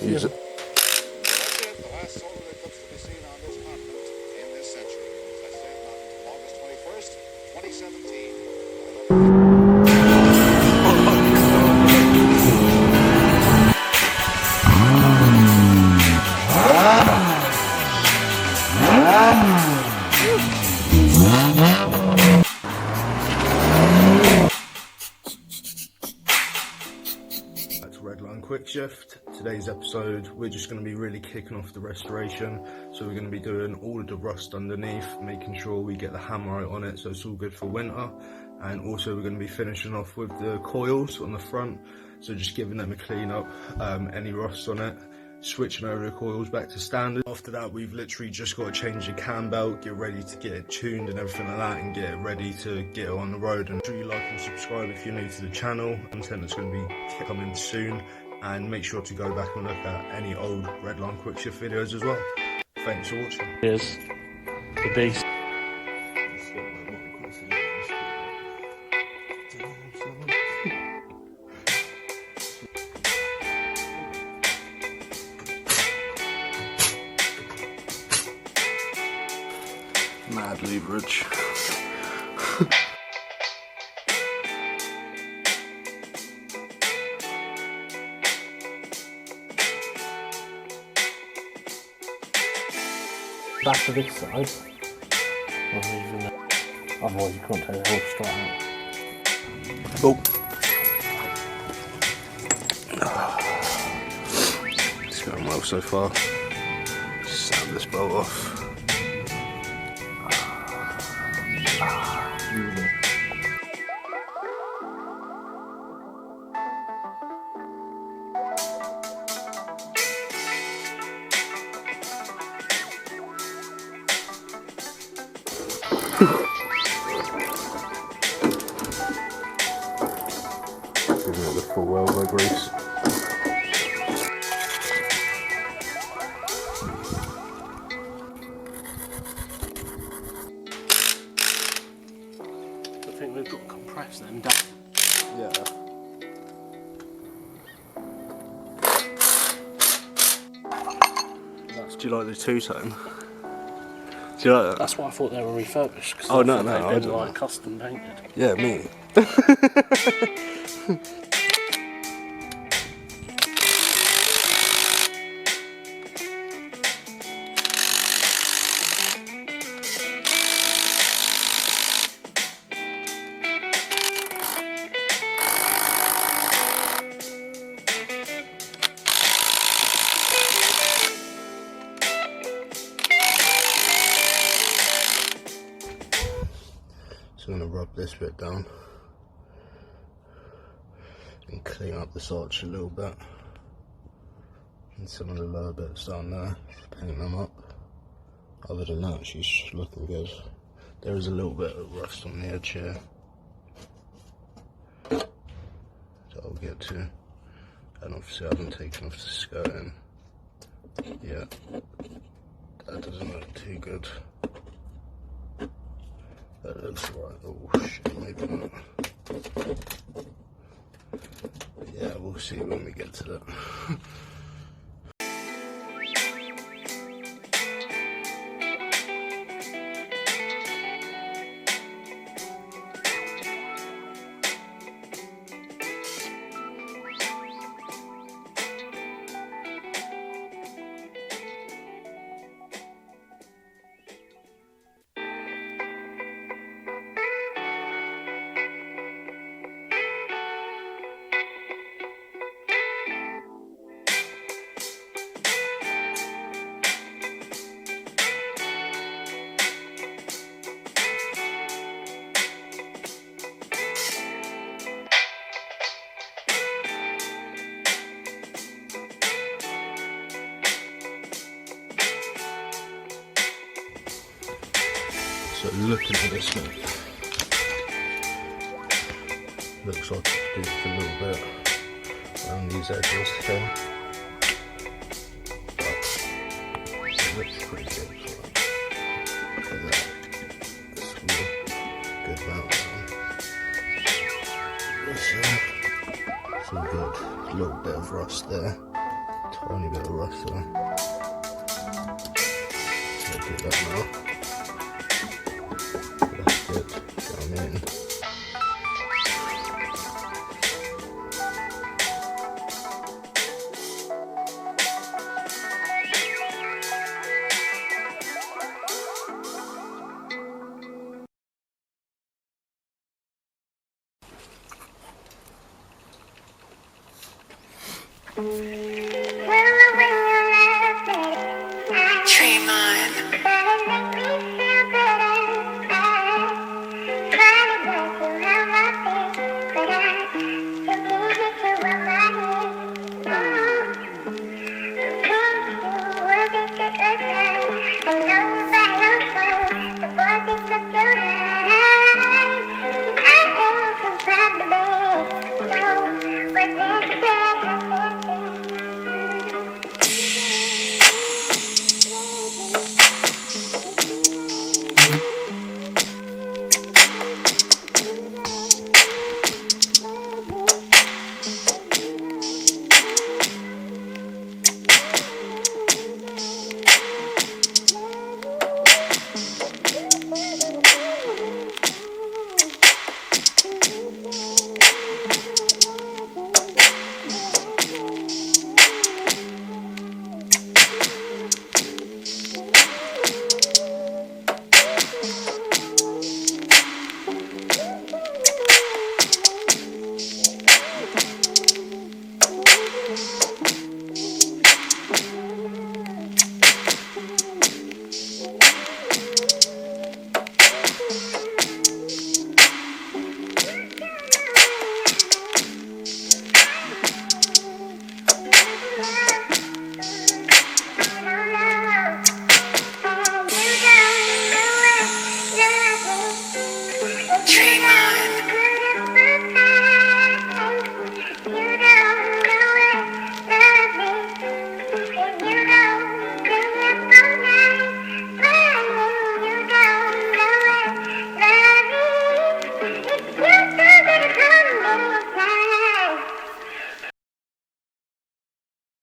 Use it. That's it, the last solar eclipse to be seen on this continent in this century. As I said, not until August 21st, 2017. Redlinequickshift. Today's episode, we're just going to be really kicking off the restoration. So we're going to be doing all of the rust underneath, making sure we get the hammer out on it so it's all good for winter. And also we're going to be finishing off with the coils on the front, so just giving them a clean up, any rust on it, switching over the coils back to standard. After that, we've literally just got to change the cam belt, get ready to get it tuned and everything like that, and get it ready to get it on the road. And make sure you like and subscribe if you're new to the channel. Content that's going to be coming soon, and make sure to go back and look at any old Redlinequickshift videos as well. Thanks for watching. Here's the beast. Mad leverage. Back to this side. Otherwise you can't take the whole strut out. Oh. It's going well so far. Just snap this bolt off. Giving it the full elbow grease. I think we've got to compress them down. Yeah. Do you like the two-tone? Do you like that? That's why I thought they were refurbished. Cause Oh, I no, thought no, they'd I been don't like know. custom painted. Yeah, me. So I'm going to rub this bit down and clean up this arch a little bit, and some of the lower bits down there, paint them up. Other than that, she's looking good. There is a little bit of rust on the edge here that I'll get to, and obviously I haven't taken off the skirting yet. That doesn't look too good. That looks right. Oh shit, maybe not. Yeah, we'll see when we get to that. So looking at this one, looks like I could do a little bit around these edges here, but it looks pretty good. So look at that, this good amount down. This it's all good. A little bit of rust there, Tiny bit of rust there. I'll do that now. That's good. Do you know what I mean?